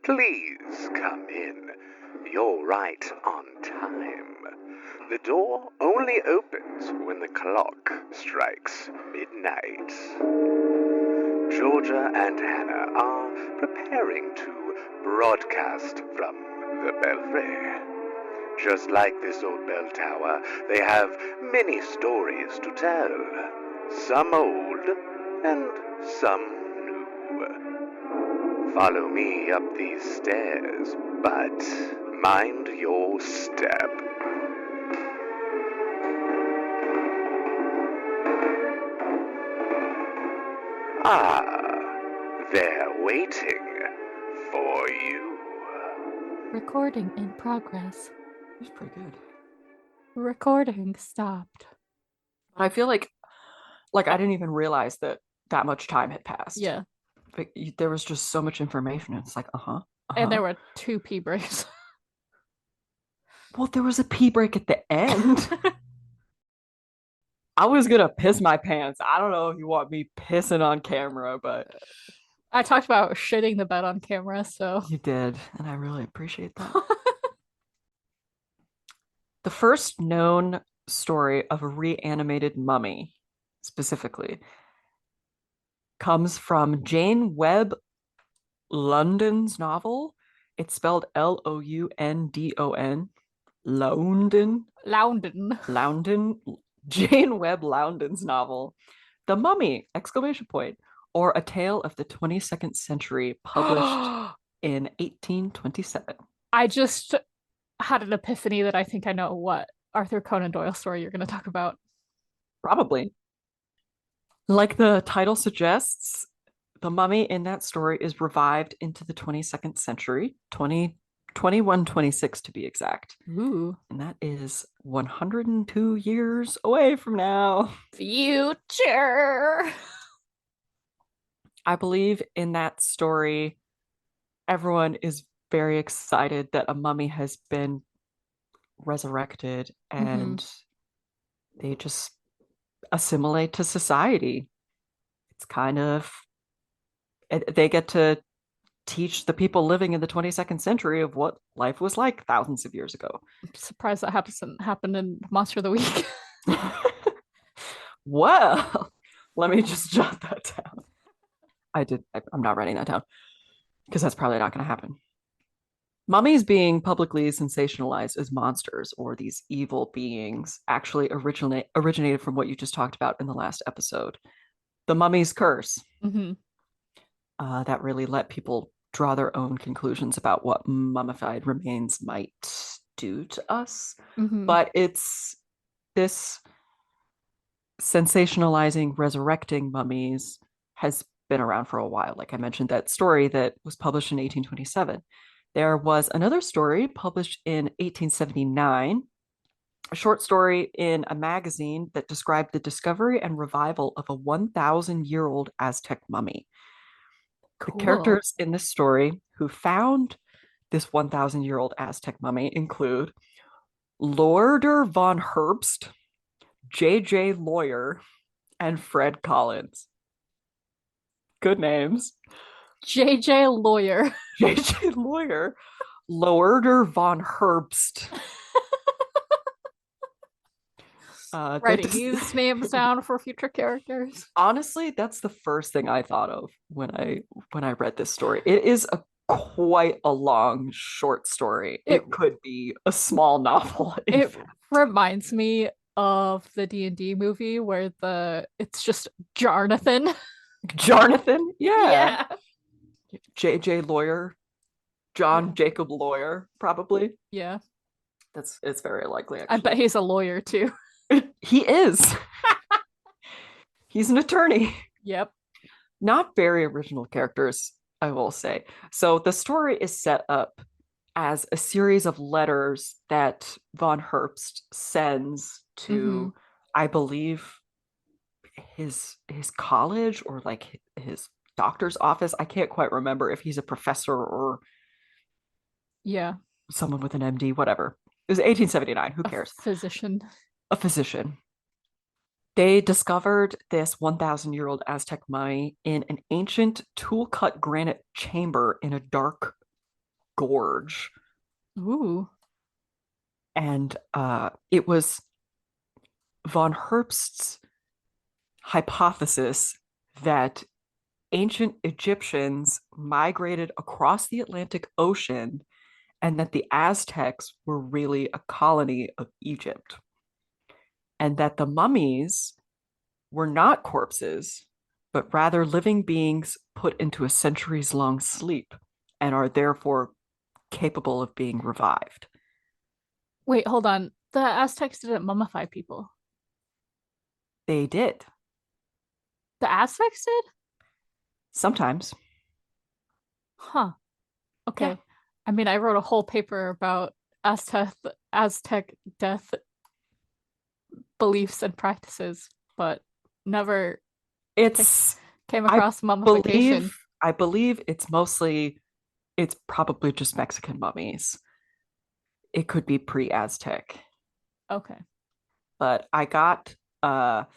Please come in. You're right on time. The door only opens when the clock strikes midnight. Georgia and Hannah are preparing to broadcast from the belfry. Just like this old bell tower, they have many stories to tell. Some old and some new. Follow me up these stairs, but mind your step. Ah, they're waiting for you. Recording in progress. It's pretty good. Recording stopped. I feel like I didn't even realize that much time had passed. Yeah. Like, there was just so much information. It's like, And there were 2 pee breaks. Well, there was a pee break at the end. I was gonna piss my pants. I don't know if you want me pissing on camera, but I talked about shitting the bed on camera, so you did, and I really appreciate that. The first known story of a reanimated mummy, specifically, comes from Jane Webb London's novel. It's spelled Loundon. Loundon. Jane Webb Loudon's novel, The Mummy! ! Or A Tale of the 22nd Century, published in 1827. I just had an epiphany that I think I know what Arthur Conan Doyle story you're going to talk about. Probably. Like the title suggests, the mummy in that story is revived into the 22nd century, 2126 to be exact. Ooh. And that is 102 years away from now. Future. I believe in that story, everyone is very excited that a mummy has been resurrected and they just assimilate to society. It's kind of, they get to teach the people living in the 22nd century of what life was like thousands of years ago. I'm surprised that hasn't happened in Monster of the Week. Well, let me just jot that down. I'm not writing that down because that's probably not going to happen. Mummies being publicly sensationalized as monsters or these evil beings actually originated from what you just talked about in the last episode. The mummy's curse. That really let people draw their own conclusions about what mummified remains might do to us. But it's this sensationalizing, resurrecting mummies has been around for a while. Like I mentioned, that story that was published in 1827. There was another story published in 1879, a short story in a magazine that described the discovery and revival of a 1,000-year-old Aztec mummy. Cool. The characters in this story who found this 1,000-year-old Aztec mummy include Lorder von Herbst, J.J. Lawyer, and Fred Collins. Good names. J.J. Lawyer. J.J. Lawyer. Lorder von Herbst. Writing these names down for future characters. Honestly, that's the first thing I thought of when I read this story. It is quite a long short story. It could be a small novel. It reminds me of the D&D movie where it's just Jarnathan. Jarnathan? Yeah. J.J. Lawyer. John Jacob Lawyer, probably. Yeah. It's very likely, actually. I bet he's a lawyer, too. He is. He's an attorney. Yep. Not very original characters, I will say. So the story is set up as a series of letters that von Herbst sends to, I believe, his college or like his doctor's office. I can't quite remember if he's a professor or someone with an MD, whatever. It was 1879. Who cares? A physician. They discovered this 1,000-year-old Aztec mummy in an ancient tool-cut granite chamber in a dark gorge. Ooh. And it was von Herbst's hypothesis that ancient Egyptians migrated across the Atlantic Ocean and that the Aztecs were really a colony of Egypt. And that the mummies were not corpses, but rather living beings put into a centuries-long sleep and are therefore capable of being revived. Wait, hold on. The Aztecs didn't mummify people. They did. The Aztecs did? Sometimes. Huh. Okay. Yeah. I mean, I wrote a whole paper about Aztec death beliefs and practices, but never It's came I across mummification. believe it's probably just Mexican mummies. It could be pre-Aztec. Okay. But I got all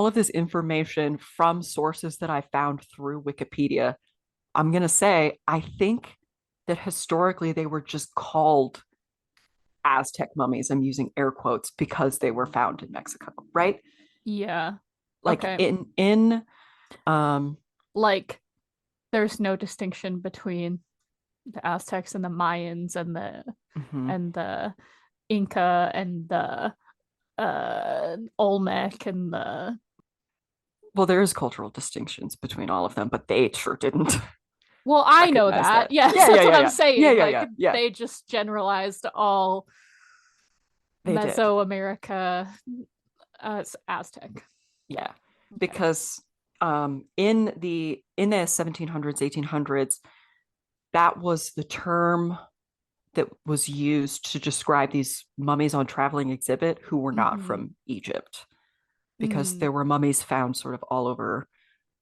of this information from sources that I found through Wikipedia. I'm going to say I think that historically they were just called Aztec mummies. I'm using air quotes because they were found in Mexico, right? Yeah. Like Okay. in Like there's no distinction between the Aztecs and the Mayans and the Inca and the Olmec and the well, there is cultural distinctions between all of them, but they sure didn't well, I know recognize that. that. Yes, Yeah, that's yeah, what yeah, I'm yeah. saying. Yeah, Like yeah, yeah. they just generalized all They did. Mesoamerica as Aztec. Yeah. Okay. Because in the 1700s, 1800s, that was the term that was used to describe these mummies on traveling exhibit who were not from Egypt, because there were mummies found sort of all over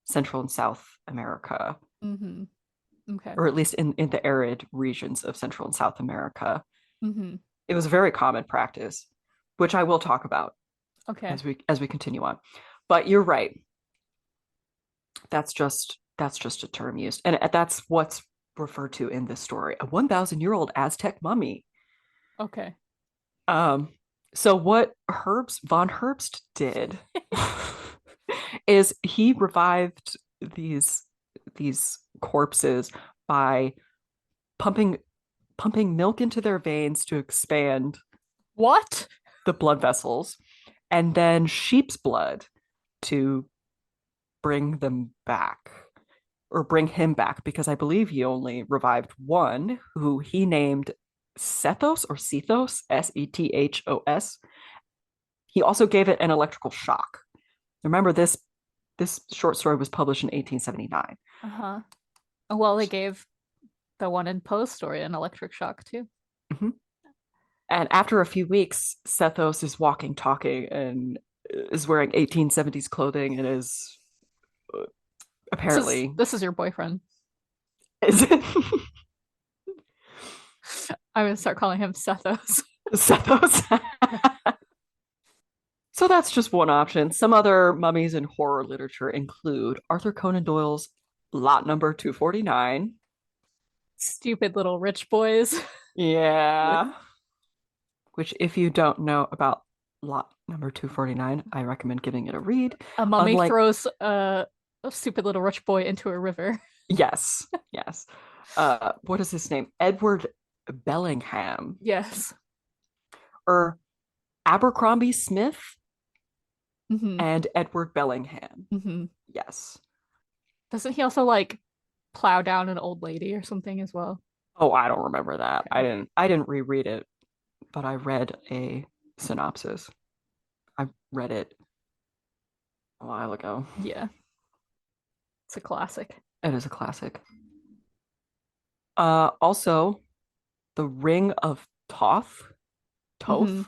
Central and South America, Okay. or at least in the arid regions of Central and South America. Mm-hmm. It was a very common practice, which I will talk about Okay. as we continue on. But you're right. That's just a term used, and that's what's referred to in this story: a 1,000-year-old Aztec mummy. Okay. So what von Herbst did is he revived these corpses by pumping milk into their veins to expand What? the blood vessels, and then sheep's blood to bring them back, or bring him back, because I believe he only revived one, who he named Sethos or Sethos, Sethos. He also gave it an electrical shock. Remember, this short story was published in 1879. Uh-huh. Well, they gave the one in Poe's story an electric shock too. Mm-hmm. And after a few weeks, Sethos is walking, talking, and is wearing 1870s clothing and is apparently. This is your boyfriend. Is it? I'm gonna start calling him Sethos. Sethos. So that's just one option. Some other mummies in horror literature include Arthur Conan Doyle's Lot Number 249. Stupid little rich boys. Yeah. Which, if you don't know about Lot Number 249, I recommend giving it a read. A mummy throws a stupid little rich boy into a river. Yes. What is his name? Edward Bellingham. Yes. Or Abercrombie Smith and Edward Bellingham. Yes. Doesn't he also like plow down an old lady or something as well? Oh, I don't remember that. Okay. I didn't reread it, but I read a synopsis. I read it a while ago. Yeah. It's a classic. It is a classic. Also, the Ring of Thoth. Thoth.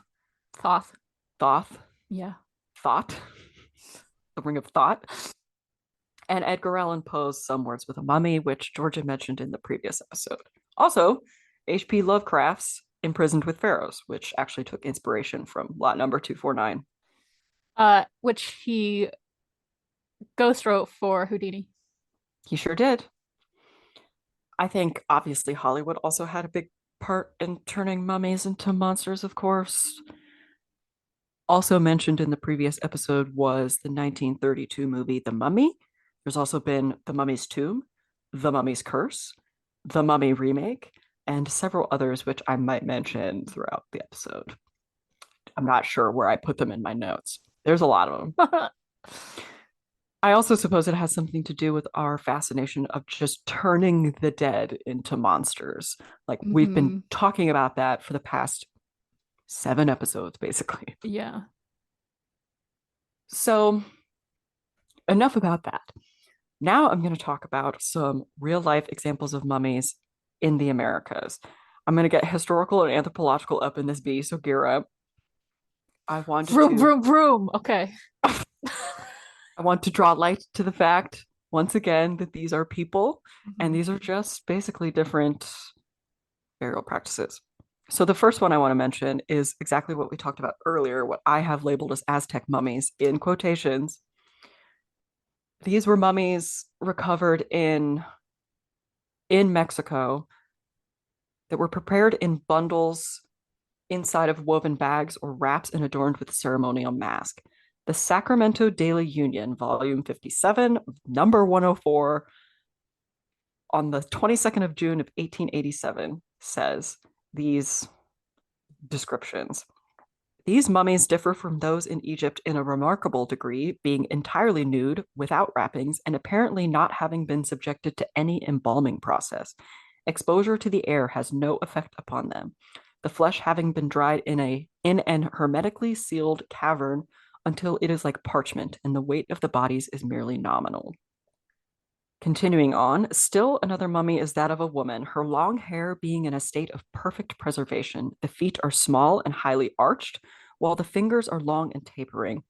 Yeah. Thought. The Ring of Thought. And Edgar Allan Poe's Some Words with a Mummy, which Georgia mentioned in the previous episode. Also, H.P. Lovecraft's Imprisoned with Pharaohs, which actually took inspiration from Lot Number 249. Which he ghost wrote for Houdini. He sure did. I think obviously Hollywood also had a big part in turning mummies into monsters, of course. Also mentioned in the previous episode was the 1932 movie The Mummy. There's also been The Mummy's Tomb, The Mummy's Curse, The Mummy Remake, and several others which I might mention throughout the episode. I'm not sure where I put them in my notes. There's a lot of them. I also suppose it has something to do with our fascination of just turning the dead into monsters. Like we've been talking about that for the past 7 episodes, basically. Yeah. So enough about that. Now I'm going to talk about some real life examples of mummies in the Americas. I'm going to get historical and anthropological up in this bee, so gear up. I want Vroom, to vroom, vroom. Okay. I want to draw light to the fact once again that these are people and these are just basically different burial practices. So the first one I want to mention is exactly what we talked about earlier, what I have labeled as Aztec mummies in quotations. These were mummies recovered in Mexico that were prepared in bundles inside of woven bags or wraps and adorned with a ceremonial mask. The Sacramento Daily Union, volume 57, number 104, on the 22nd of June of 1887, says these descriptions. These mummies differ from those in Egypt in a remarkable degree, being entirely nude, without wrappings, and apparently not having been subjected to any embalming process. Exposure to the air has no effect upon them, the flesh having been dried in an hermetically sealed cavern until it is like parchment, and the weight of the bodies is merely nominal. Continuing on, still another mummy is that of a woman, her long hair being in a state of perfect preservation. The feet are small and highly arched, while the fingers are long and tapering.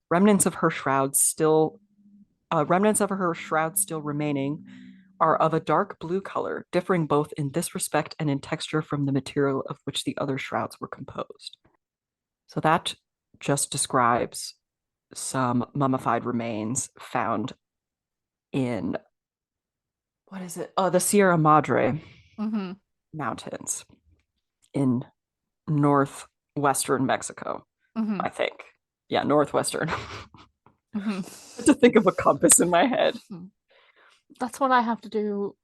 Remnants of her shroud still remaining are of a dark blue color, differing both in this respect and in texture from the material of which the other shrouds were composed. So that just describes some mummified remains found in what is it? The Sierra Madre mountains in northwestern Mexico, I think. Yeah, northwestern. To think of a compass in my head. That's what I have to do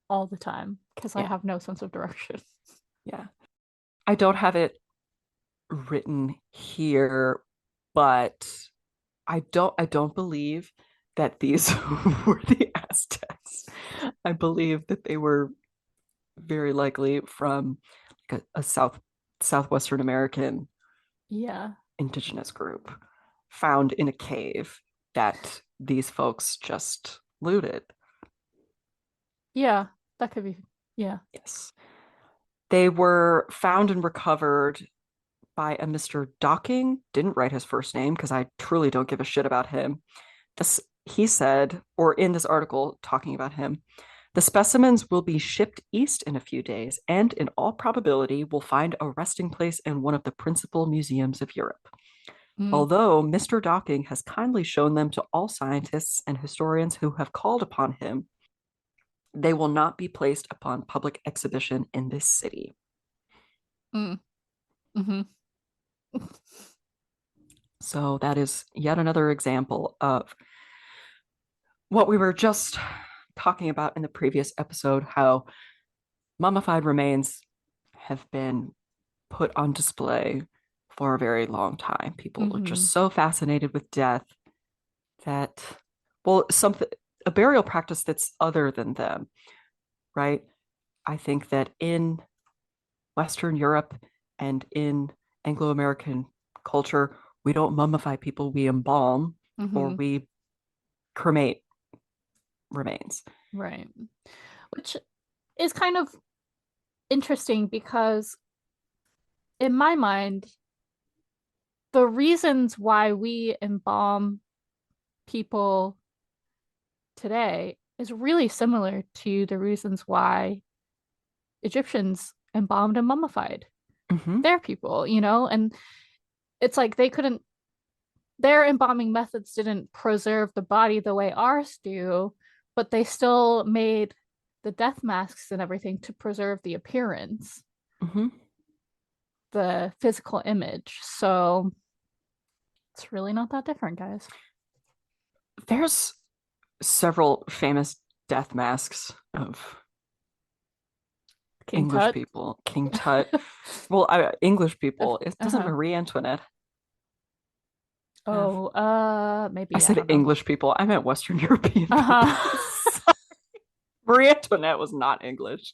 all the time because I Yeah. have no sense of direction. Yeah. I don't have it written here, but I don't believe that these were the Aztecs. I believe that they were very likely from like a southwestern American indigenous group found in a cave that these folks just looted. Yeah, that could be. Yeah. Yes. They were found and recovered by a Mr. Docking. Didn't write his first name because I truly don't give a shit about him. He said, or in this article talking about him, the specimens will be shipped east in a few days and, in all probability, will find a resting place in one of the principal museums of Europe. Although Mr. Docking has kindly shown them to all scientists and historians who have called upon him, they will not be placed upon public exhibition in this city. So that is yet another example of what we were just talking about in the previous episode, how mummified remains have been put on display for a very long time. People are just so fascinated with death that, well, a burial practice that's other than them, right? I think that in Western Europe and in Anglo-American culture, we don't mummify people, we embalm or we cremate remains. Right. Which is kind of interesting because in my mind, the reasons why we embalm people today is really similar to the reasons why Egyptians embalmed and mummified their people, and it's like their embalming methods didn't preserve the body the way ours do, but they still made the death masks and everything to preserve the appearance, the physical image. So it's really not that different, guys. There's several famous death masks of King English Tut. people. King Tut. Well, English people. It doesn't Uh-huh. Marie Antoinette. Oh, maybe I said don't know. English people. I meant Western European people. Uh-huh. Marie Antoinette was not English.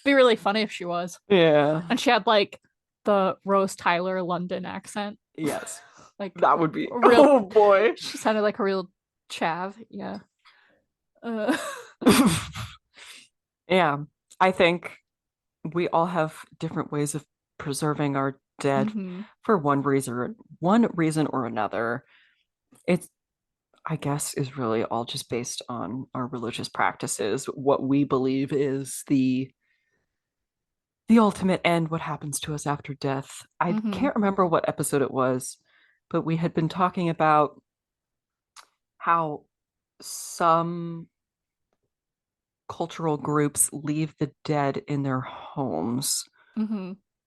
Be really funny if she was. Yeah. And she had like the Rose Tyler London accent. Yes. Like that would be real, oh boy. She sounded like a real chav. Yeah. Yeah. I think we all have different ways of preserving our dead for one reason or another. It's, I guess, is really all just based on our religious practices, what we believe is the ultimate end, what happens to us after death. I can't remember what episode it was, but we had been talking about how some cultural groups leave the dead in their homes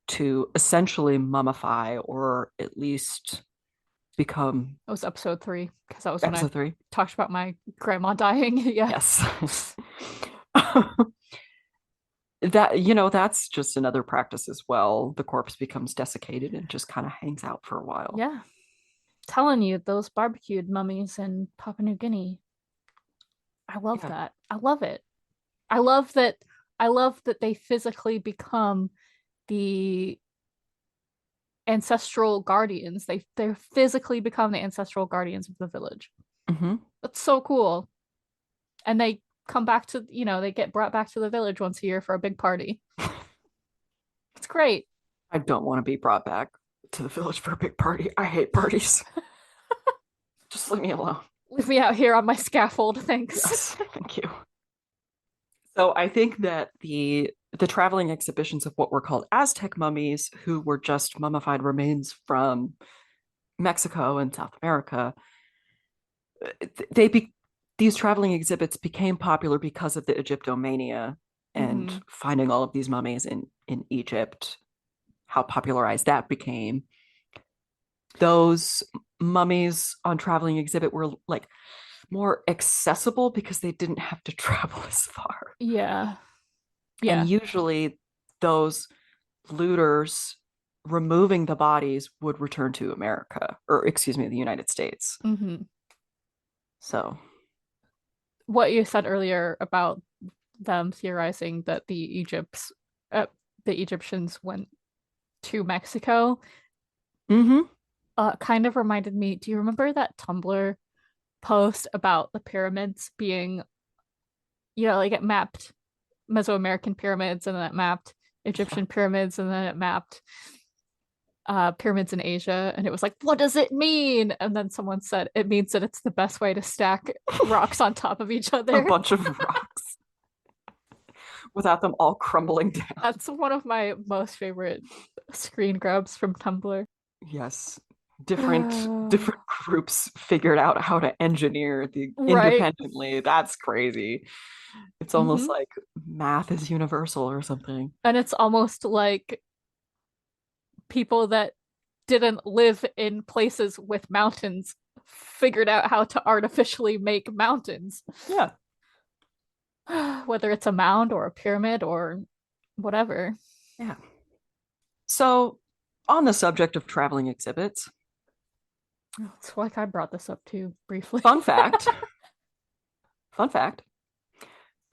to essentially mummify, or at least become. It was episode 3, because that was episode when 3 talked about my grandma dying. Yeah. Yes. That's just another practice as well. The corpse becomes desiccated and just kind of hangs out for a while. Yeah. Telling you, those barbecued mummies in Papua New Guinea. I love that. I love it. I love that they physically become the ancestral guardians. They physically become the ancestral guardians of the village. That's so cool. And they come back to, they get brought back to the village once a year for a big party. It's great. I don't want to be brought back to the village for a big party. I hate parties. Just leave me alone. Leave me out here on my scaffold, thanks. Yes, thank you. So I think that the traveling exhibitions of what were called Aztec mummies, who were just mummified remains from Mexico and South America, these traveling exhibits became popular because of the Egyptomania and finding all of these mummies in Egypt, how popularized that became. Those mummies on traveling exhibit were like more accessible because they didn't have to travel as far. Yeah. And usually those looters removing the bodies would return to America, or excuse me, the United States. So what you said earlier about them theorizing that the Egyptians went to Mexico kind of reminded me, do you remember that Tumblr post about the pyramids being, like it mapped Mesoamerican pyramids, and then it mapped Egyptian pyramids, and then it mapped pyramids in Asia, and it was like, what does it mean? And then someone said it means that it's the best way to stack rocks on top of each other. A bunch of rocks without them all crumbling down. That's one of my most favorite screen grabs from Tumblr. Yes. Different groups figured out how to engineer independently. That's crazy. It's almost like math is universal or something. And it's almost like people that didn't live in places with mountains figured out how to artificially make mountains. Yeah. Whether it's a mound or a pyramid or whatever. Yeah. So, on the subject of traveling exhibits, it's like I brought this up too briefly. Fun fact.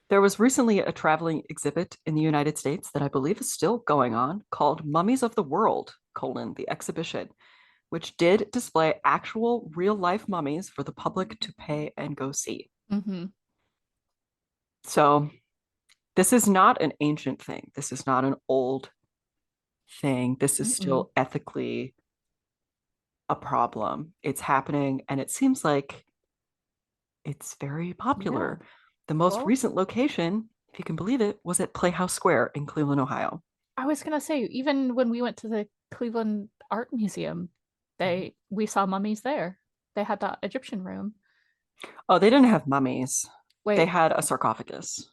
There was recently a traveling exhibit in the United States that I believe is still going on, called Mummies of the World, the exhibition, which did display actual real-life mummies for the public to pay and go see. So this is not an ancient thing. This is not an old thing. This is still ethically a problem. It's happening, and it seems like it's very popular. The most recent location, if you can believe it, was at Playhouse Square in Cleveland, Ohio. I was gonna say, even when we went to the Cleveland Art Museum, we saw mummies there. They had that Egyptian room. Oh, they didn't have mummies. Wait. They had a sarcophagus.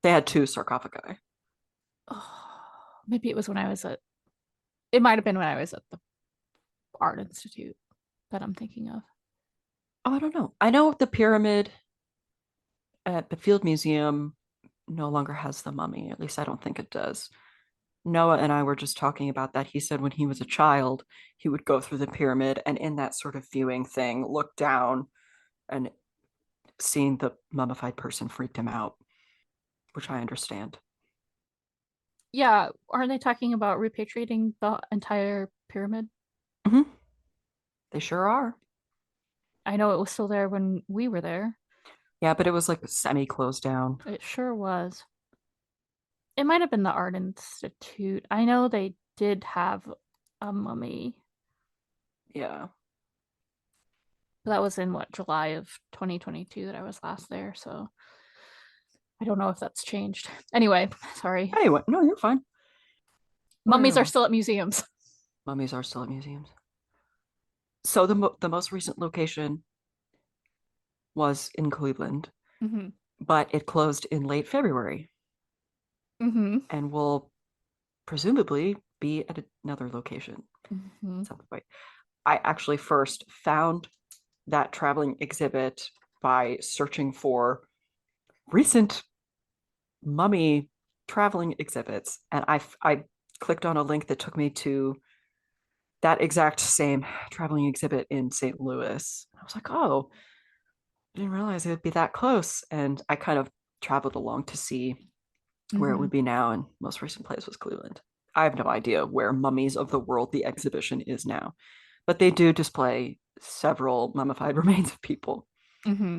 They had 2 sarcophagi. Oh, maybe it was when I was at. It might have been when I was at the art institute that I'm thinking of. Oh, I don't know. I know the pyramid at the Field Museum no longer has the mummy. At least I don't think it does. Noah and I were just talking about that. He said when he was a child, he would go through the pyramid and in that sort of viewing thing, look down and seeing the mummified person freaked him out, which I understand. Yeah, aren't they talking about repatriating the entire pyramid? Mm-hmm. They sure are. I know it was still there when we were there. Yeah, but it was like semi closed down. It sure was. It might have been the art institute. I know they did have a mummy. Yeah. But that was in what, July of 2022 that I was last there, so I don't know if that's changed. Anyway, sorry. Anyway, no, you're fine. Mummies are still at museums. Mummies are still at museums. So the most recent location was in Cleveland, Mm-hmm. but it closed in late February Mm-hmm. and will presumably be at another location Mm-hmm. at some point. I actually first found that traveling exhibit by searching for recent mummy traveling exhibits, and I clicked on a link that took me to that exact same traveling exhibit in St. Louis. I was like, oh, I didn't realize it would be that close. And I kind of traveled along to see where it would be now. And most recent place was Cleveland. I have no idea where Mummies of the World, the exhibition, is now, but they do display several mummified remains of people. Mm-hmm.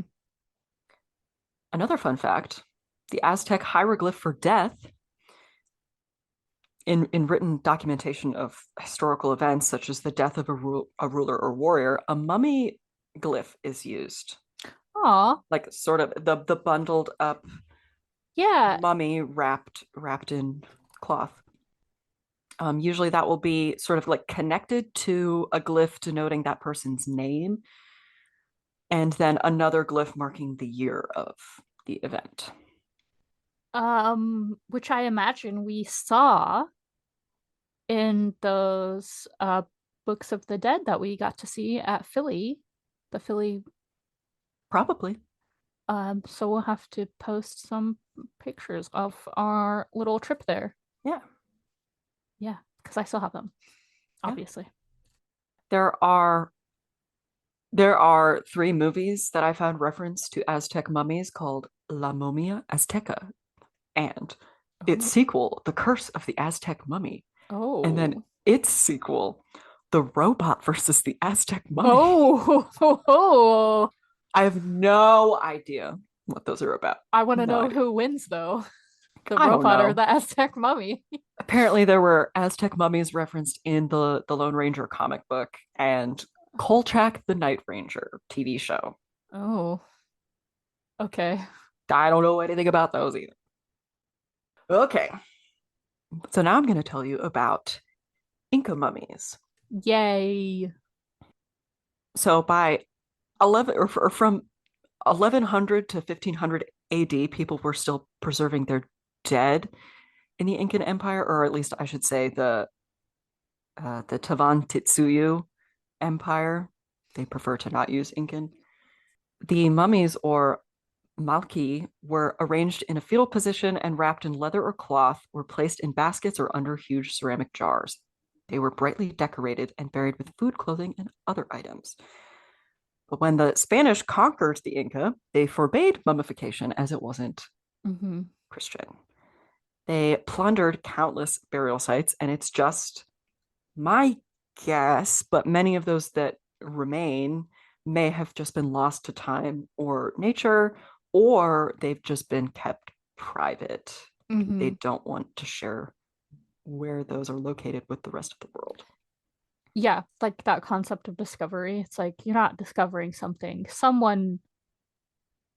Another fun fact, the Aztec hieroglyph for death in written documentation of historical events such as the death of a ruler or warrior, a mummy glyph is used. Aw. Like sort of the bundled up mummy wrapped in cloth. Usually that will be sort of like connected to a glyph denoting that person's name, and then another glyph marking the year of the event. Which I imagine we saw in those books of the dead that we got to see at Philly, the Philly. Probably. So we'll have to post some pictures of our little trip there. Yeah. Yeah, because I still have them, obviously. Yeah. There are 3 movies that I found reference to Aztec mummies called La Momia Azteca and its sequel, The Curse of the Aztec Mummy. Oh. And then its sequel, The Robot versus the Aztec Mummy. Oh. I have no idea what those are about. I want to know who wins, though. The I robot or the Aztec mummy. Apparently there were Aztec mummies referenced in the Lone Ranger comic book and Kolchak the Night Ranger TV show. Oh. Okay. I don't know anything about those either. Okay. So now I'm going to tell you about Inca mummies. Yay. So by 11 or from 1100 to 1500 AD, people were still preserving their dead in the Incan Empire, or at least I should say the Tavan-Titsuyu Empire. They prefer to not use Incan. The mummies, or malki, were arranged in a fetal position and wrapped in leather or cloth, were placed in baskets or under huge ceramic jars. They were brightly decorated and buried with food, clothing, and other items. But when the Spanish conquered the Inca, they forbade mummification as it wasn't Christian. They plundered countless burial sites, and it's just my guess, but many of those that remain may have just been lost to time or nature, or they've just been kept private. They don't want to share where those are located with the rest of the world. Yeah, like that concept of discovery. It's like you're not discovering something. Someone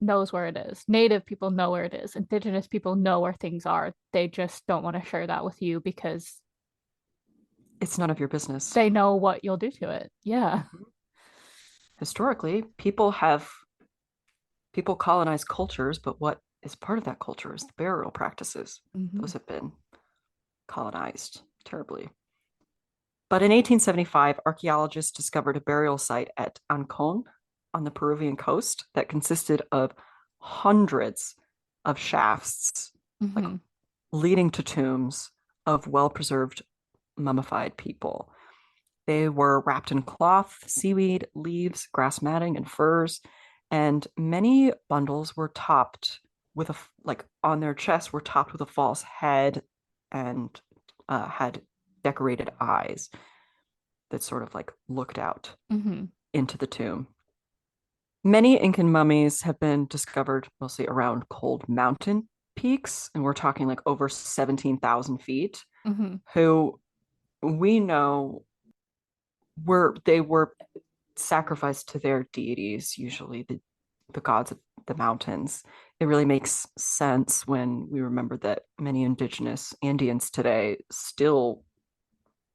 knows where it is. Native people know where it is. Indigenous people know where things are. They just don't want to share that with you because it's none of your business. They know what you'll do to it. Yeah. Historically, people colonize cultures, but what is part of that culture is the burial practices. Mhm. Those have been colonized terribly. But in 1875, archaeologists discovered a burial site at Ancon on the Peruvian coast that consisted of hundreds of shafts, like Mhm. leading to tombs of well-preserved mummified people. They were wrapped in cloth, seaweed, leaves, grass matting, and furs, and many bundles were topped with on their chests were topped with a false head and had decorated eyes that sort of like looked out Mhm. into the tomb. Many Incan mummies have been discovered mostly around cold mountain peaks, and we're talking like over 17,000 feet, Mhm. who we know they were sacrificed to their deities, usually the gods of the mountains. It really makes sense when we remember that many indigenous Andeans today still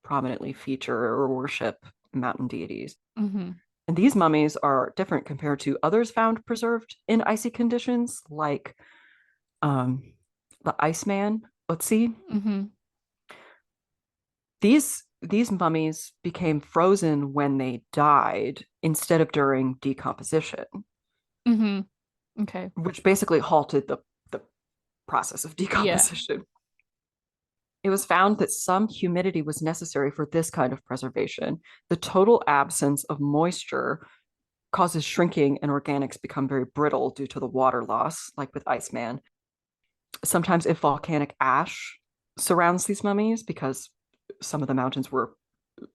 prominently feature or worship mountain deities. Mhm. And these mummies are different compared to others found preserved in icy conditions, like the Iceman, Otzi. Mhm. These mummies became frozen when they died instead of during decomposition, Mhm. Okay. which basically halted the process of Yeah. decomposition. It was found that some humidity was necessary for this kind of preservation. The total absence of moisture causes shrinking and organics become very brittle due to the water loss, like with Iceman. Sometimes if volcanic ash surrounds these mummies, because some of the mountains were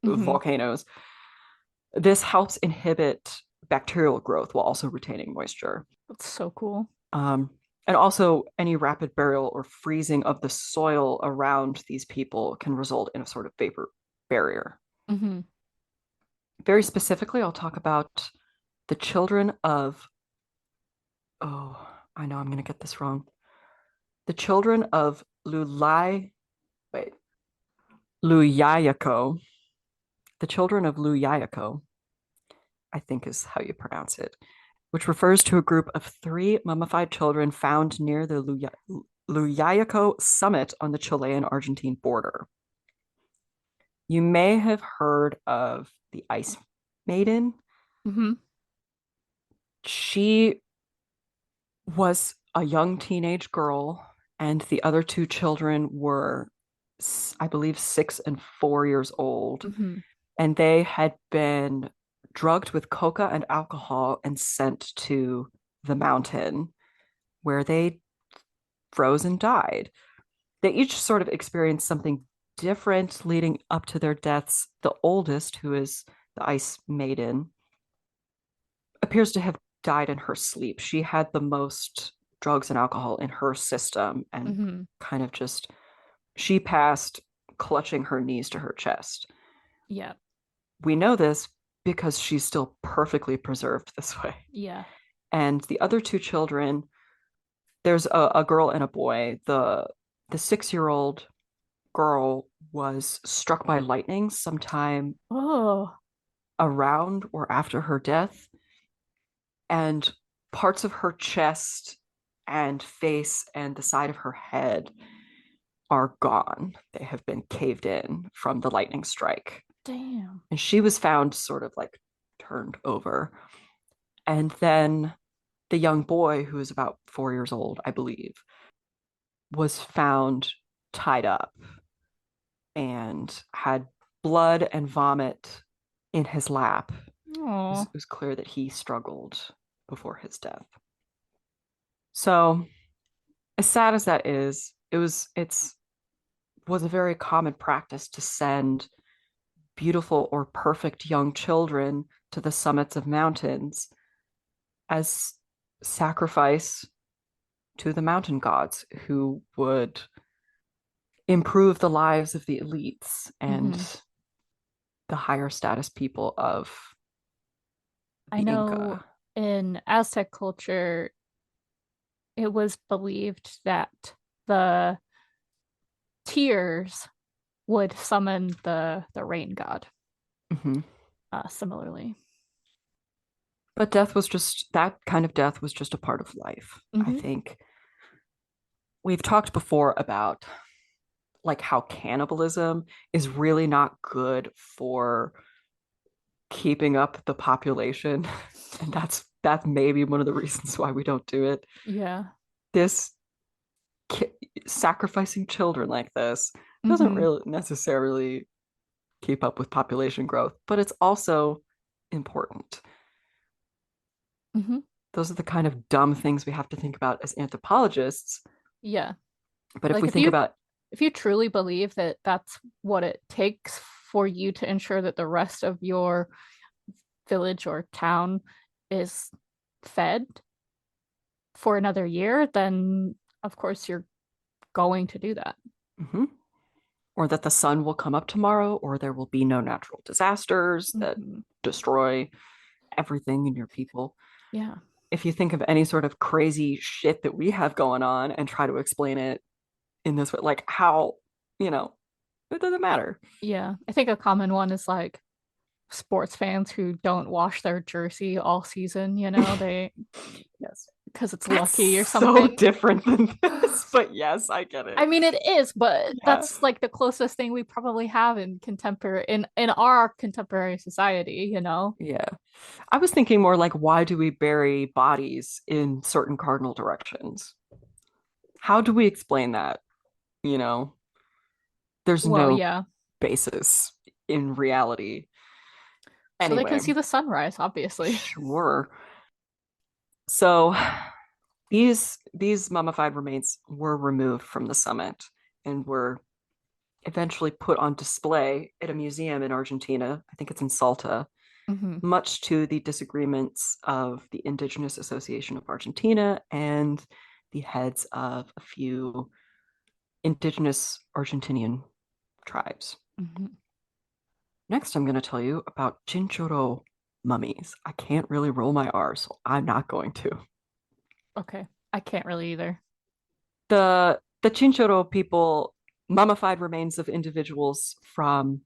Mhm. volcanoes, this helps inhibit bacterial growth while also retaining moisture. That's so cool. And also, any rapid burial or freezing of the soil around these people can result in a sort of vapor barrier. Mhm. Very specifically, I'll talk about the children of, oh, I know I'm going to get this wrong. The children of Luyayako. The children of Luyayako, I think is how you pronounce it, which refers to a group of 3 mummified children found near the Luyayako summit on the Chilean-Argentine border. You may have heard of the Ice Maiden. Mhm. She was a young teenage girl, and the other 2 children were, I believe, 6 and 4 years old. Mhm. And they had been drugged with coca and alcohol and sent to the mountain where they froze and died. They each sort of experienced something different leading up to their deaths. The oldest, who is the Ice Maiden, appears to have died in her sleep. She had the most drugs and alcohol in her system and Mhm. kind of just, she passed clutching her knees to her chest. Yeah. We know this because she's still perfectly preserved this way. Yeah. And the other 2 children, there's a girl and a boy. The 6-year-old girl was struck by lightning sometime Oh. around or after her death, and parts of her chest and face and the side of her head are gone. They have been caved in from the lightning strike. Damn. And she was found sort of like turned over. And then the young boy, who is about 4 years old, I believe, was found tied up and had blood and vomit in his lap. Oh. It was clear that he struggled before his death. So, as sad as that is, it was a very common practice to send beautiful or perfect young children to the summits of mountains as sacrifice to the mountain gods, who would improve the lives of the elites and Mhm. the higher status people of I the know Inca. in Aztec culture, it was believed that the tears would summon the rain god. Mhm. Similarly. But death was just, that kind of death was just a part of life, I Mhm. think. we've talked before about like how cannibalism is really not good for keeping up the population. And that's maybe one of the reasons why we don't do it. Yeah. This sacrificing children like this doesn't Mm-hmm. really necessarily keep up with population growth, but it's also important. Mm-hmm. Those are the kind of dumb things we have to think about as anthropologists. Yeah. But if Like we think about, if you truly believe that that's what it takes for you to ensure that the rest of your village or town is fed for another year, then of course you're going to do that. mm-hmm, or that the sun will come up tomorrow, or there will be no natural disasters that Mm-hmm. destroy everything in your people. Yeah. If you think of any sort of crazy shit that we have going on and try to explain it in this way, like how, it doesn't matter. Yeah. I think a common one is like sports fans who don't wash their jersey all season, they Yes. because it's That's lucky or so something. different than this, but yes, I get it. I mean, it is, but Yeah. that's like the closest thing we probably have in contemporary in our contemporary society, Yeah. I was thinking more like, why do we bury bodies in certain cardinal directions? How do we explain that? There's Well, no yeah. basis in reality. So they can Anyway, see the sunrise, obviously. sure. So these mummified remains were removed from the summit and were eventually put on display at a museum in Argentina. I think it's in Salta, Mm-hmm. much to the disagreements of the Indigenous Association of Argentina and the heads of a few indigenous Argentinian tribes. Mm-hmm. Next, I'm going to tell you about Chinchorro mummies. I can't really roll my R, so I'm not going to. Okay. I can't really either. The Chinchorro people mummified remains of individuals from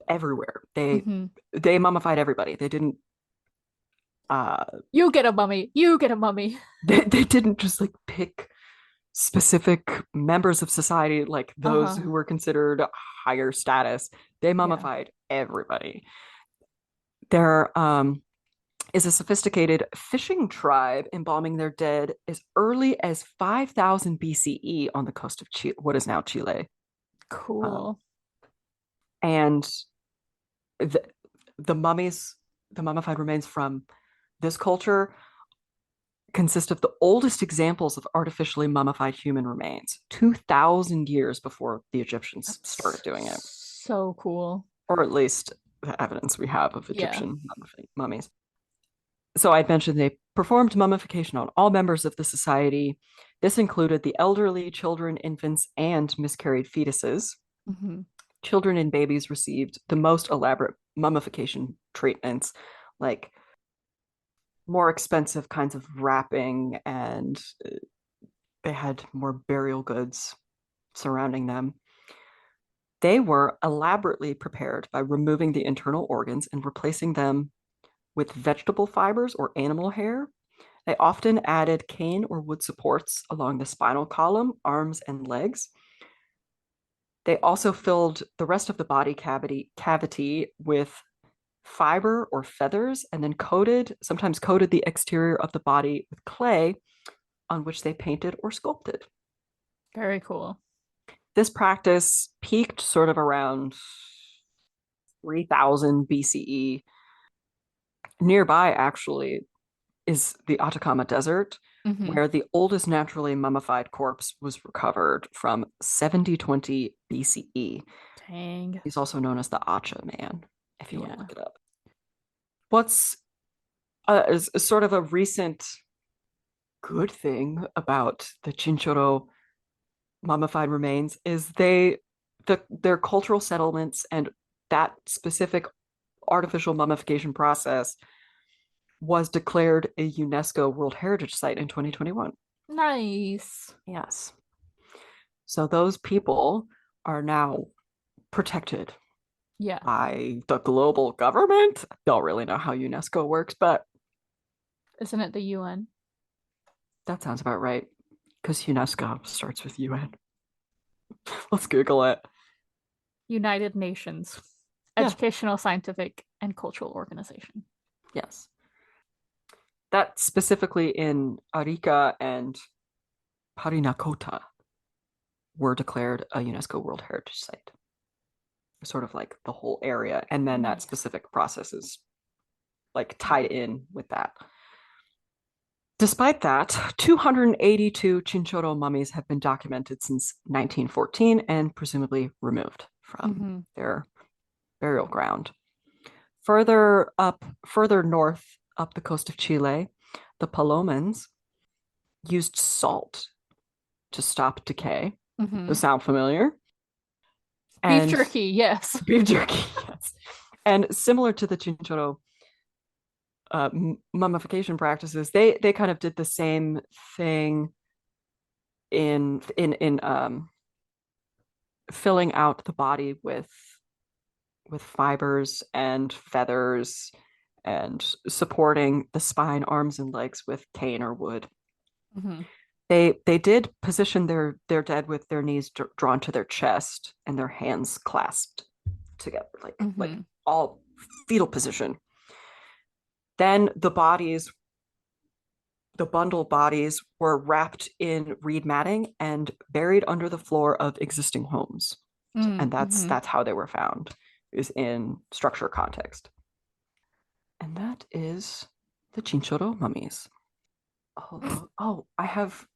everywhere. They Mm-hmm. they mummified everybody. They didn't You get a mummy. You get a mummy. they didn't just like pick specific members of society like those Uh-huh. who were considered higher status. They Yeah. mummified everybody. There is a sophisticated fishing tribe embalming their dead as early as 5000 BCE on the coast of Chile, what is now Chile. Cool. And the, the mummies, the mummified remains from this culture consist of the oldest examples of artificially mummified human remains, 2,000 years before the Egyptians started doing it, So cool. or at least the evidence we have of Yeah. Egyptian mummies. So I mentioned they performed mummification on all members of the society. This included the elderly, children, infants, and miscarried fetuses. Mm-hmm. Children and babies received the most elaborate mummification treatments, like more expensive kinds of wrapping, and they had more burial goods surrounding them. They were elaborately prepared by removing the internal organs and replacing them with vegetable fibers or animal hair. They often added cane or wood supports along the spinal column, arms, and legs. They also filled the rest of the body cavity with fiber or feathers, and then sometimes coated the exterior of the body with clay on which they painted or sculpted. Very cool. This practice peaked sort of around 3000 BCE. Nearby, actually, is the Atacama Desert, Mm-hmm. where the oldest naturally mummified corpse was recovered from 7020 BCE. Dang. He's also known as the Acha Man, if you want Yeah. to look it up. What's is sort of a recent good thing about the Chinchorro mummified remains is their cultural settlements and that specific artificial mummification process was declared a UNESCO World Heritage Site in 2021. Nice. Yes. So those people are now protected Yeah. by the global government. Don't really know how UNESCO works, but Isn't it the UN? that sounds about right. Because UNESCO starts with UN. Let's Google it. United Nations, Yeah. Educational, Scientific, and Cultural Organization. Yes. That specifically in Arica and Parinacota were declared a UNESCO World Heritage Site. Sort of like the whole area. And then that specific process is like tied in with that. Despite that, 282 Chinchorro mummies have been documented since 1914 and presumably removed from their burial ground. Further north, up the coast of Chile, the Palomans used salt to stop decay. Does sound familiar? Beef jerky, yes. Beef jerky, yes. And similar to the Chinchorro mummification practices, they kind of did the same thing in filling out the body with fibers and feathers and supporting the spine, arms, and legs with cane or wood. They did position their dead with their knees drawn to their chest and their hands clasped together, like all fetal position. Then the bundled bodies were wrapped in reed matting and buried under the floor of existing homes. And that's how they were found, is in structure context. And that is the Chinchorro mummies. Oh, I have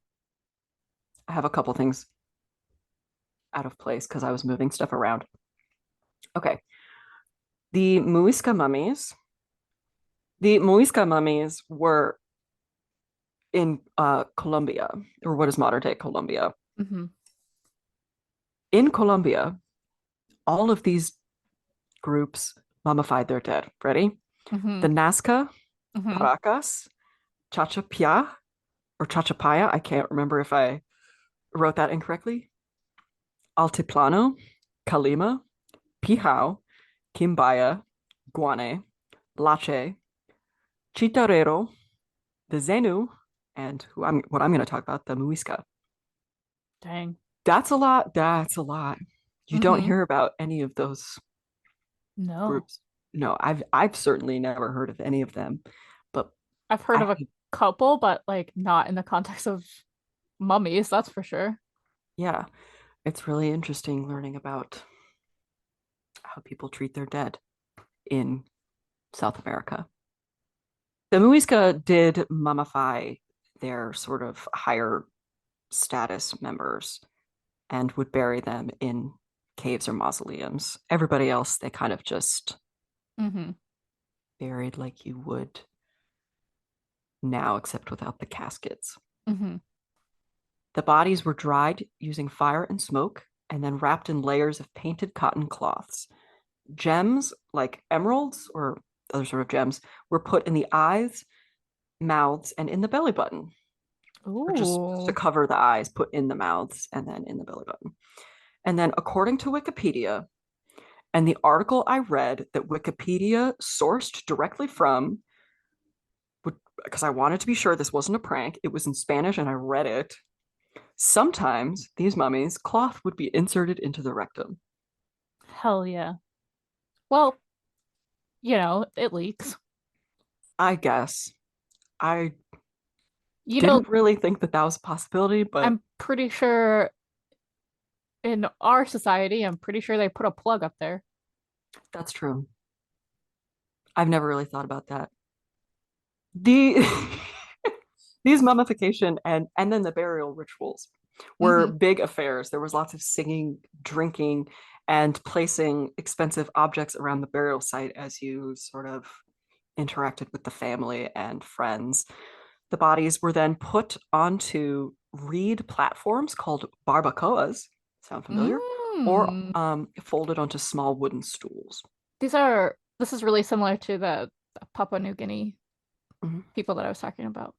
a couple things out of place because I was moving stuff around. Okay. The Muisca mummies. The Muisca mummies were in Colombia, or what is modern-day Colombia. In Colombia, all of these groups mummified their dead. Ready? The Nazca, Paracas, Chachapaya, or Chachapaya, I can't remember if I wrote that incorrectly. Altiplano, Calima, Pijao, Quimbaya, Guane, Lache, Chitarrero, the Zenu, and what I'm going to talk about, the Muisca. Dang. That's a lot. You don't hear about any of those groups. No, I've certainly never heard of any of them, but I've heard of a couple, but like not in the context of mummies, that's for sure. Yeah, it's really interesting learning about how people treat their dead in South America. The Muisca did mummify their sort of higher status members and would bury them in caves or mausoleums. Everybody else, they kind of just buried like you would now, except without the caskets. The bodies were dried using fire and smoke and then wrapped in layers of painted cotton cloths. Gems, like emeralds or other sort of gems, were put in the eyes, mouths, and in the belly button. Or just to cover the eyes, put in the mouths and then in the belly button. And then according to Wikipedia, and the article I read that Wikipedia sourced directly from, because I wanted to be sure this wasn't a prank, it was in Spanish and I read it. Sometimes these mummies, cloth would be inserted into the rectum. Hell yeah. Well, it leaks. I guess. I didn't really think that was a possibility, but I'm pretty sure in our society, I'm pretty sure they put a plug up there. That's true. I've never really thought about that. These mummification and then the burial rituals were big affairs. There was lots of singing, drinking, and placing expensive objects around the burial site as you sort of interacted with the family and friends. The bodies were then put onto reed platforms called barbacoas. Sound familiar? Or folded onto small wooden stools. This is really similar to the Papua New Guinea people that I was talking about.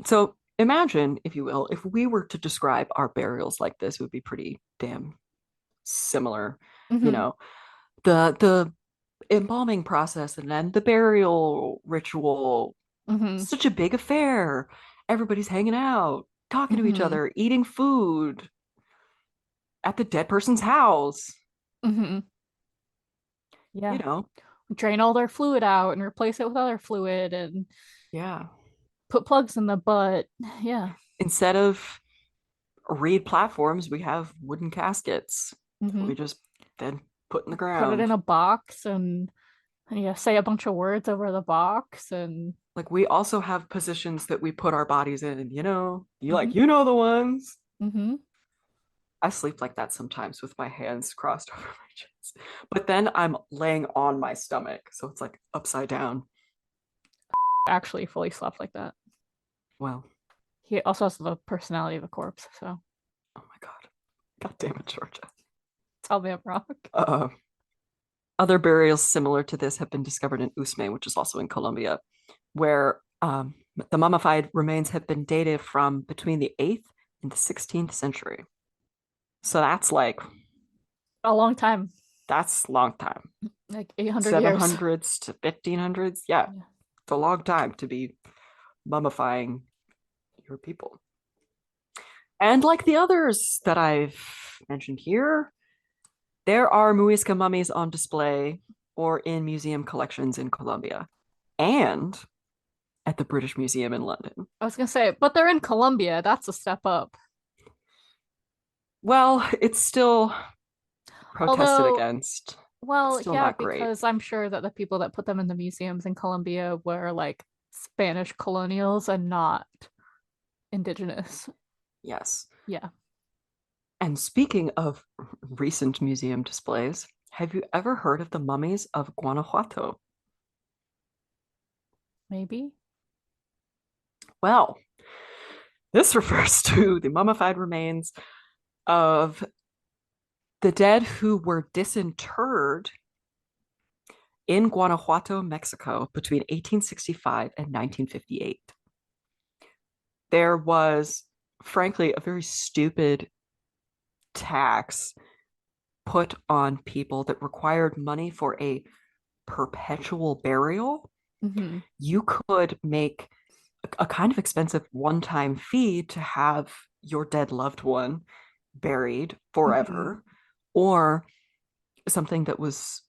So imagine, if you will, if we were to describe our burials like this, it would be pretty damn similar. The embalming process and then the burial ritual, such a big affair. Everybody's hanging out, talking to each other, eating food at the dead person's house. Mm-hmm. Yeah. You know, Drain all their fluid out and replace it with other fluid and yeah. put plugs in the butt. Yeah. Instead of reed platforms, we have wooden caskets. Mm-hmm. We just then put in the Put it ground. in a box and yeah, say a bunch of words over the box and Like we also have positions that we put our bodies in, and Mhm. you know the ones. Mm-hmm. I sleep like that sometimes with my hands crossed over my chest. But then I'm laying on my stomach, so it's like upside down. Actually fully slept like that. Well, He also has the personality of a corpse, so oh my God. God damn it, Georgia. tell me I'm wrong. Other burials similar to this have been discovered in Usme, which is also in Colombia, where the mummified remains have been dated from between the 8th and the 16th century. So that's like A long time. that's a long time. Like 800 years. 700s to 1500s. Yeah, it's a long time to be mummifying your people. And like the others that I've mentioned here, there are Muisca mummies on display or in museum collections in Colombia and at the British Museum in London. I was gonna say, but they're in Colombia. That's a step up. Well, it's still protested Although, against. It's well, still yeah, not great. because I'm sure that the people that put them in the museums in Colombia were like Spanish colonials and not indigenous. Yes. Yeah. And speaking of recent museum displays, have you ever heard of the mummies of Guanajuato? Maybe. Well, this refers to the mummified remains of the dead who were disinterred in Guanajuato, Mexico between 1865 and 1958. There was, frankly, a very stupid tax put on people that required money for a perpetual burial. Mm-hmm. You could make a kind of expensive one-time fee to have your dead loved one buried forever, or something that was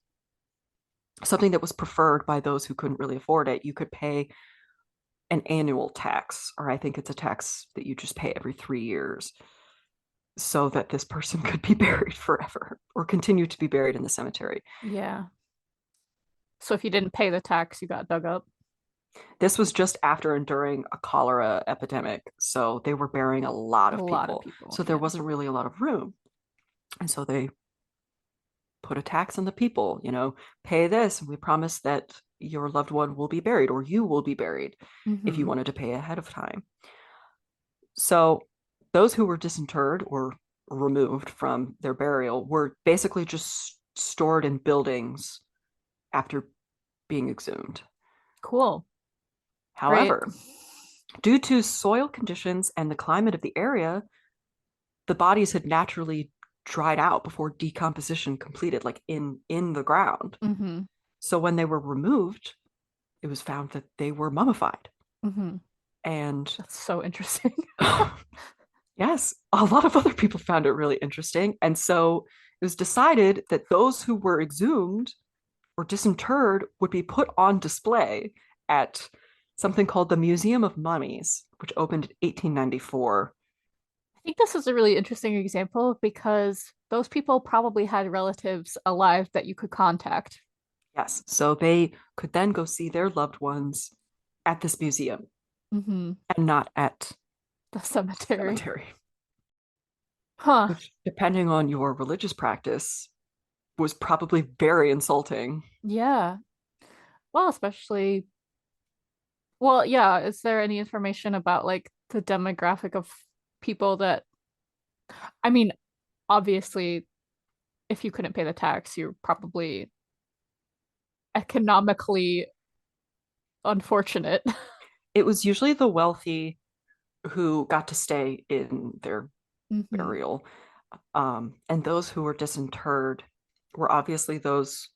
preferred by those who couldn't really afford it. You could pay an annual tax, or I think it's a tax that you just pay every 3 years, so that this person could be buried forever or continue to be buried in the cemetery. Yeah. So if you didn't pay the tax, you got dug up. This was just after and during a cholera epidemic, so they were burying a lot A of lot of people. people. So there Yeah. wasn't really a lot of room. And so they put a tax on the people, pay this, and we promise that your loved one will be buried, or you will be buried if you Mm-hmm. wanted to pay ahead of time. So those who were disinterred or removed from their burial were basically just stored in buildings after being exhumed. Cool. However, Great. due to soil conditions and the climate of the area, the bodies had naturally dried out before decomposition completed, like in the ground. Mm-hmm. So when they were removed, it was found that they were mummified. Mm-hmm. And That's so interesting. yes, a lot of other people found it really interesting. And so it was decided that those who were exhumed or disinterred would be put on display at something called the Museum of Mummies, which opened in 1894. I think this is a really interesting example because those people probably had relatives alive that you could contact. Yes, so they could then go see their loved ones at this museum Mm-hmm. and not at The the cemetery. cemetery, Huh. which, depending on your religious practice, was probably very insulting. Yeah. Well, especially, well, yeah. Is there any information about like the demographic of people that, I mean, obviously, if you couldn't pay the tax, you're probably economically unfortunate. It was usually the wealthy who got to stay in their Mm-hmm. burial. And those who were disinterred were obviously those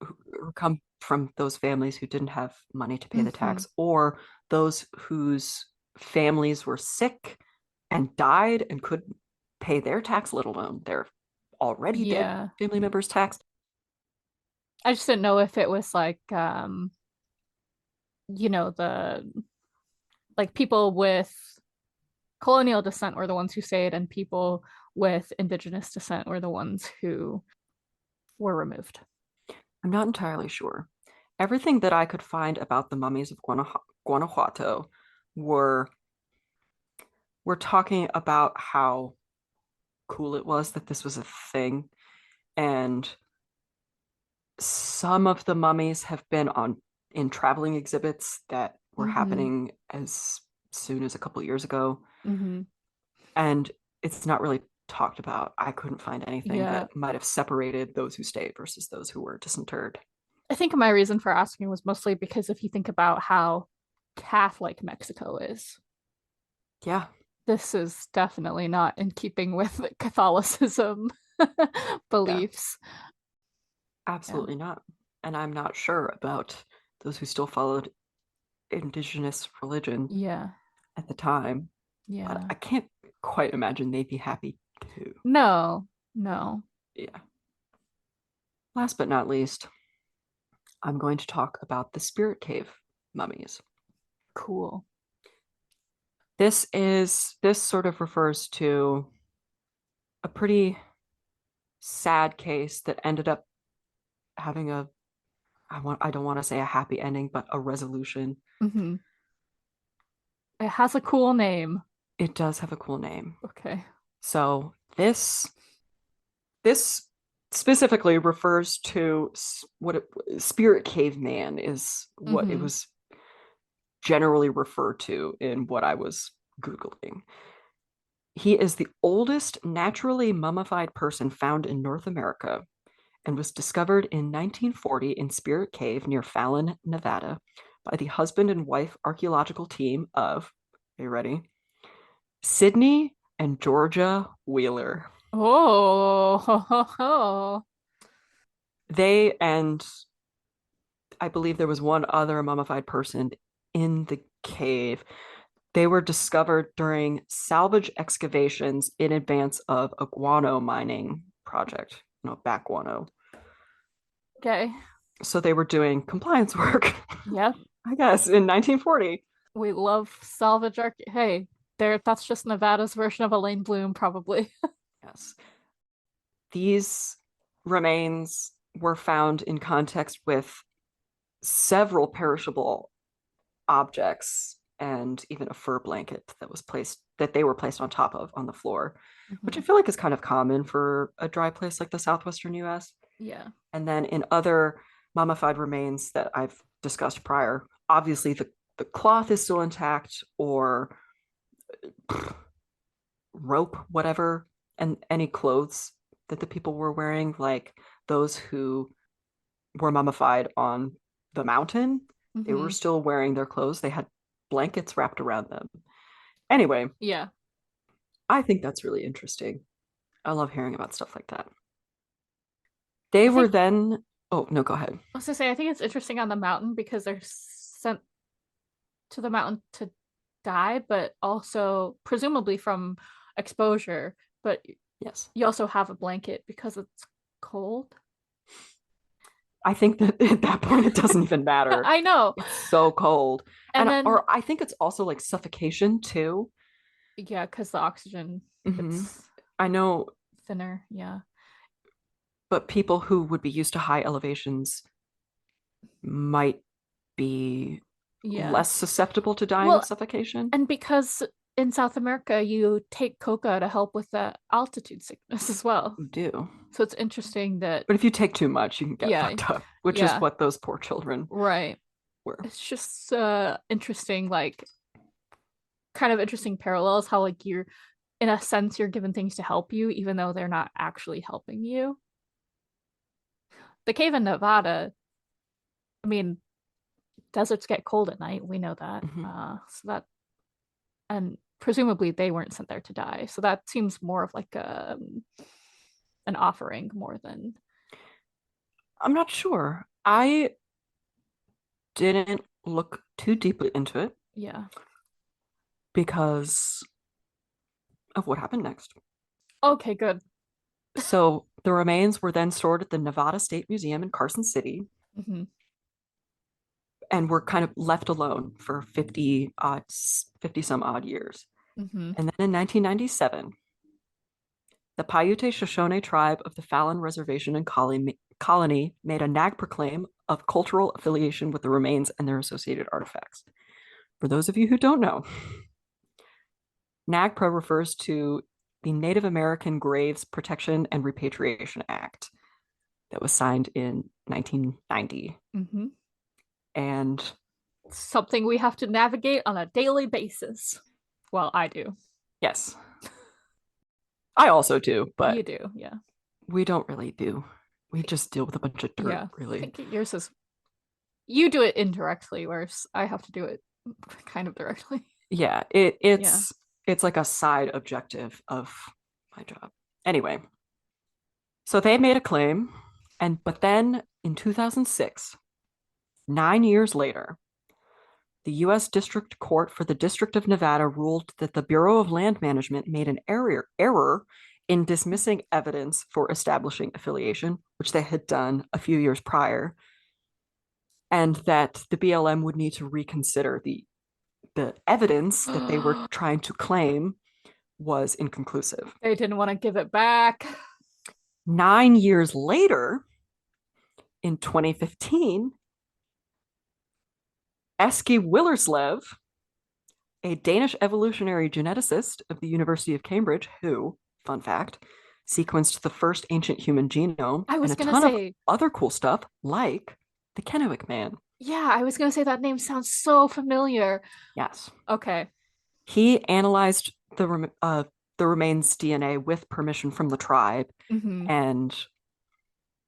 who come from those families who didn't have money to pay the Mm-hmm. tax, or those whose families were sick and died and couldn't pay their tax, let alone their already dead Yeah. family members' tax. I just didn't know if it was like the like people with colonial descent were the ones who stayed and people with indigenous descent were the ones who were removed. I'm not entirely sure. Everything that I could find about the mummies of Guanajuato were talking about how cool it was that this was a thing. And some of the mummies have been in traveling exhibits that were happening as soon as a couple years ago. And it's not really talked about. I couldn't find anything that might have separated those who stayed versus those who were disinterred. I think my reason for asking was mostly because if you think about how Catholic Mexico is, Yeah, this is definitely not in keeping with Catholicism beliefs. absolutely not. And I'm not sure about those who still followed indigenous religion at the time. But I can't quite imagine they'd be happy too. No. Yeah. Last but not least, I'm going to talk about the spirit cave mummies. Cool. This sort of refers to a pretty sad case that ended up having I don't want to say a happy ending, but a resolution. It has a cool name. It does have a cool name. Okay. So this specifically refers to what spirit caveman is what it was generally referred to in what I was Googling. He is the oldest naturally mummified person found in North America and was discovered in 1940 in Spirit Cave near Fallon, Nevada, by the husband and wife archaeological team of, are you ready? Sydney and Georgia Wheeler. Oh, They and I believe there was one other mummified person in the cave. They were discovered during salvage excavations in advance of a guano mining project, back guano. Okay. So they were doing compliance work. Yep. I guess in 1940. We love salvage art. Hey, that's just Nevada's version of Elaine Bloom, probably. Yes. These remains were found in context with several perishable objects and even a fur blanket that they were placed on top of on the floor, which I feel like is kind of common for a dry place like the southwestern US. Yeah. And then in other mummified remains that I've discussed prior, obviously the cloth is still intact, or rope, whatever, and any clothes that the people were wearing, like those who were mummified on the mountain, they were still wearing their clothes. They had blankets wrapped around them. Anyway, yeah, I think that's really interesting. I love hearing about stuff like that. They were then, oh no, go ahead. I was gonna say, I think it's interesting on the mountain because they're sent to the mountain to die, but also presumably from exposure. But yes, you also have a blanket because it's cold. I think that at that point it doesn't even matter. I know. It's so cold. And then, or I think it's also like suffocation too. Yeah, because the oxygen it's I know thinner, yeah. But people who would be used to high elevations might be less susceptible to dying of suffocation. And because in South America, you take coca to help with the altitude sickness as well. You do. So it's interesting that. But if you take too much, you can get fucked up, which is what those poor children were. It's just interesting, like kind of interesting parallels, how like you're, in a sense, you're given things to help you, even though they're not actually helping you. The cave in Nevada, I mean, deserts get cold at night. We know that. So that, and presumably they weren't sent there to die. So that seems more of like an offering more than. I'm not sure. I didn't look too deeply into it. Yeah. Because of what happened next. Okay, good. So the remains were then stored at the Nevada State Museum in Carson City Mm-hmm. and were kind of left alone for 50 some odd years. Mm-hmm. And then in 1997, the Paiute Shoshone tribe of the Fallon Reservation and Colony made a NAGPRA claim of cultural affiliation with the remains and their associated artifacts. For those of you who don't know, NAGPRA refers to the Native American Graves Protection and Repatriation Act that was signed in 1990. Mm-hmm. And something we have to navigate on a daily basis. Well, I do. yes, I also do, but you do, yeah. We don't really do. We just deal with a bunch of dirt, yeah. really. I think yours is you do it indirectly, whereas I have to do it kind of directly. Yeah, it's like a side objective of my job. Anyway, so they made a claim, but then in 2006, 9 years later, the U.S. District Court for the District of Nevada ruled that the Bureau of Land Management made an error in dismissing evidence for establishing affiliation, which they had done a few years prior, and that the BLM would need to reconsider the evidence that they were trying to claim was inconclusive. They didn't want to give it back. 9 years later, in 2015, Eske Willerslev, a Danish evolutionary geneticist of the University of Cambridge, who, fun fact, sequenced the first ancient human genome and a ton of other cool stuff, like the Kennewick Man. Yeah, I was going to say that name sounds so familiar. Yes. Okay. He analyzed the remains DNA with permission from the tribe, and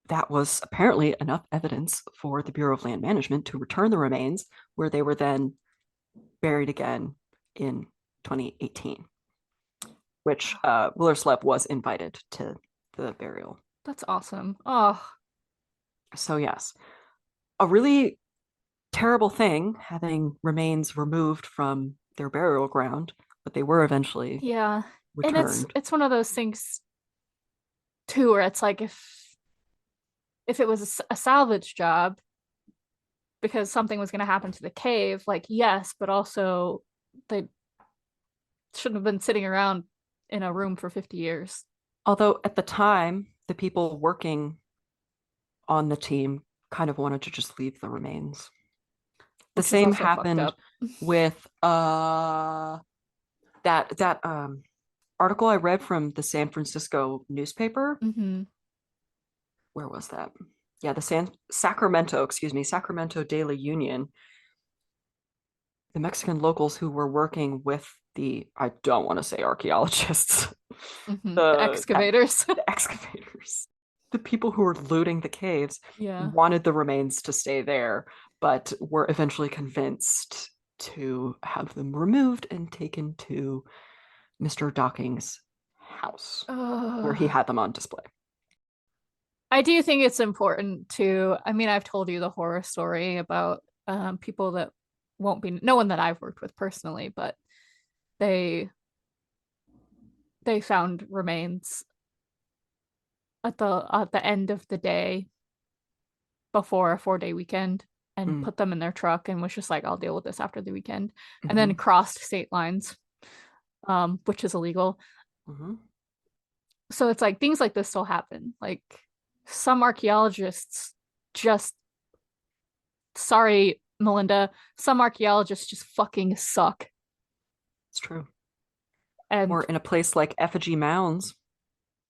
that was apparently enough evidence for the Bureau of Land Management to return the remains, where they were then buried again in 2018, which Willerslev was invited to the burial. That's awesome. Oh. So yes, a really terrible thing having remains removed from their burial ground, but they were eventually returned. And it's one of those things too, where it's like if it was a salvage job because something was going to happen to the cave, like yes, but also they shouldn't have been sitting around in a room for 50 years. Although at the time, the people working on the team kind of wanted to just leave the remains. The same happened with that article I read from the San Francisco newspaper. Where was that? Yeah, the Sacramento Daily Union. The Mexican locals who were working with I don't want to say archaeologists, the excavators. The excavators. The people who were looting the caves wanted the remains to stay there, but were eventually convinced to have them removed and taken to Mr. Docking's house, where he had them on display. I do think it's important to, I mean, I've told you the horror story about people that won't be, no one that I've worked with personally, but they found remains at the end of the day before a 4-day weekend and put them in their truck and was just like, I'll deal with this after the weekend, and then crossed state lines, which is illegal. So it's like things like this still happen. Like some archaeologists just, sorry, Melinda, some archaeologists just fucking suck. It's true. And or in a place like Effigy Mounds,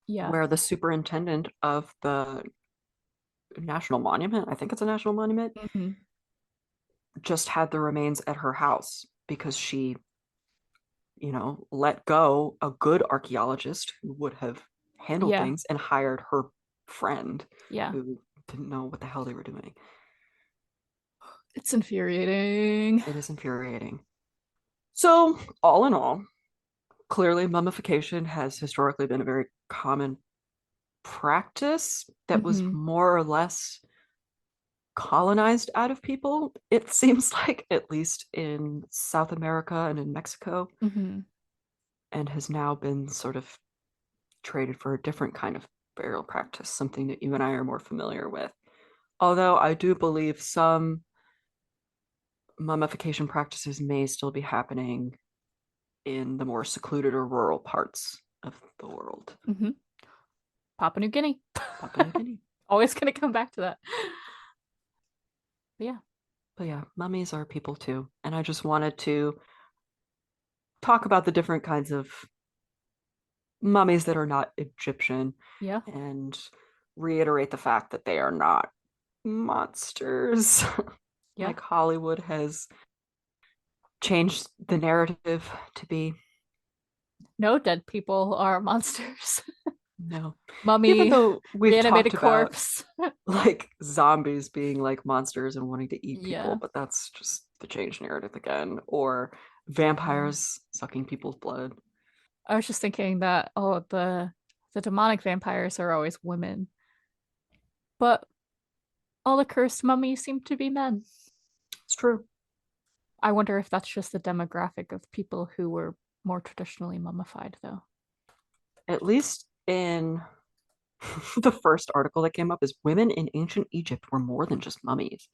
yeah, where the superintendent of the national monument, I think it's a national monument, just had the remains at her house because she, let go a good archaeologist who would have handled things and hired her friend who didn't know what the hell they were doing. It's infuriating. It is infuriating. So, all in all, clearly mummification has historically been a very common practice that was more or less colonized out of people, it seems like, at least in South America and in Mexico. and has now been sort of traded for a different kind of burial practice, something that you and I are more familiar with. Although I do believe some mummification practices may still be happening in the more secluded or rural parts of the world. Mm-hmm. Papua New Guinea. Papua New Guinea. Always going to come back to that. But yeah. But yeah, mummies are people too. And I just wanted to talk about the different kinds of mummies that are not Egyptian. Yeah. And reiterate the fact that they are not monsters. Yeah. Like Hollywood has changed the narrative to be. No, dead people are monsters. No. Mummy, even though we've reanimated talked corpse. about like zombies being like monsters and wanting to eat people, Yeah. but that's just the change narrative again. Or vampires sucking people's blood. I was just thinking that, oh, the demonic vampires are always women. But all the cursed mummies seem to be men. It's true. I wonder if that's just the demographic of people who were more traditionally mummified, though. At least in the first article that came up is women in ancient Egypt were more than just mummies.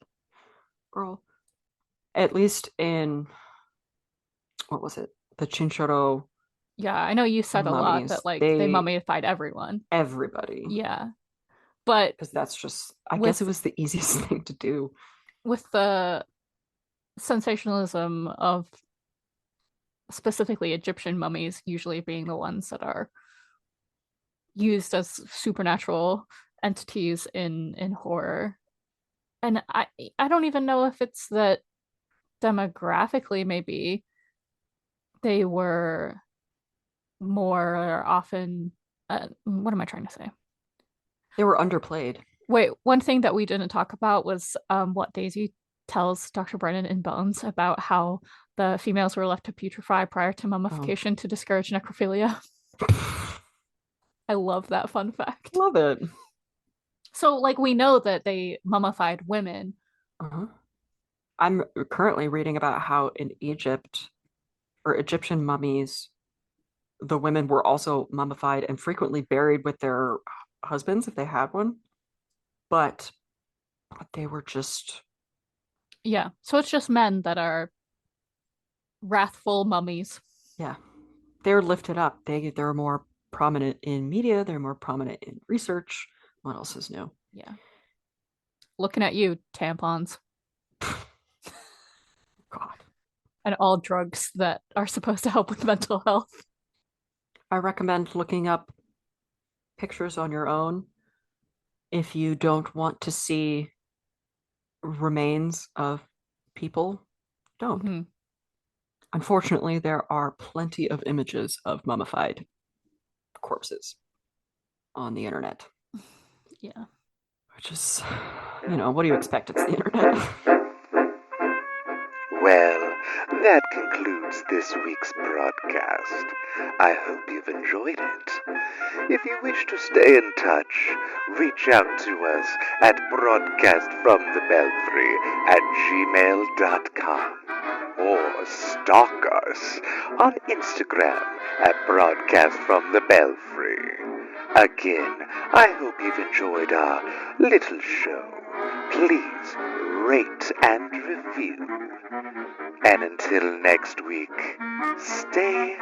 Girl. At least in, what was it? The Chinchorro Yeah, I know you said a lot mummies. that like they mummified everyone. Everybody. Yeah. But because that's just, I guess it was the easiest thing to do. With the sensationalism of specifically Egyptian mummies usually being the ones that are used as supernatural entities in horror. And I don't even know if it's that demographically maybe they were more often what am I trying to say? They were underplayed. Wait, one thing that we didn't talk about was what Daisy tells Dr. Brennan in Bones about how the females were left to putrefy prior to mummification to discourage necrophilia. I love that fun fact. Love it. So, like, we know that they mummified women. I'm currently reading about how in Egypt, or Egyptian mummies, the women were also mummified and frequently buried with their husbands if they had one. But they were just... Yeah, so it's just men that are wrathful mummies. Yeah, they're lifted up. They're more prominent in media. They're more prominent in research. What else is new? Yeah. Looking at you, tampons. God. And all drugs that are supposed to help with mental health. I recommend looking up pictures on your own if you don't want to see remains of people. Don't. Mm-hmm. Unfortunately, there are plenty of images of mummified corpses on the internet. Yeah. Which is, what do you expect? It's the internet. Well, that concludes this week's broadcast. I hope you've enjoyed it. If you wish to stay in touch, reach out to us at broadcastfromthebelfry@gmail.com or stalk us on Instagram at broadcastfromthebelfry. Again, I hope you've enjoyed our little show. Please rate and review. And until next week, stay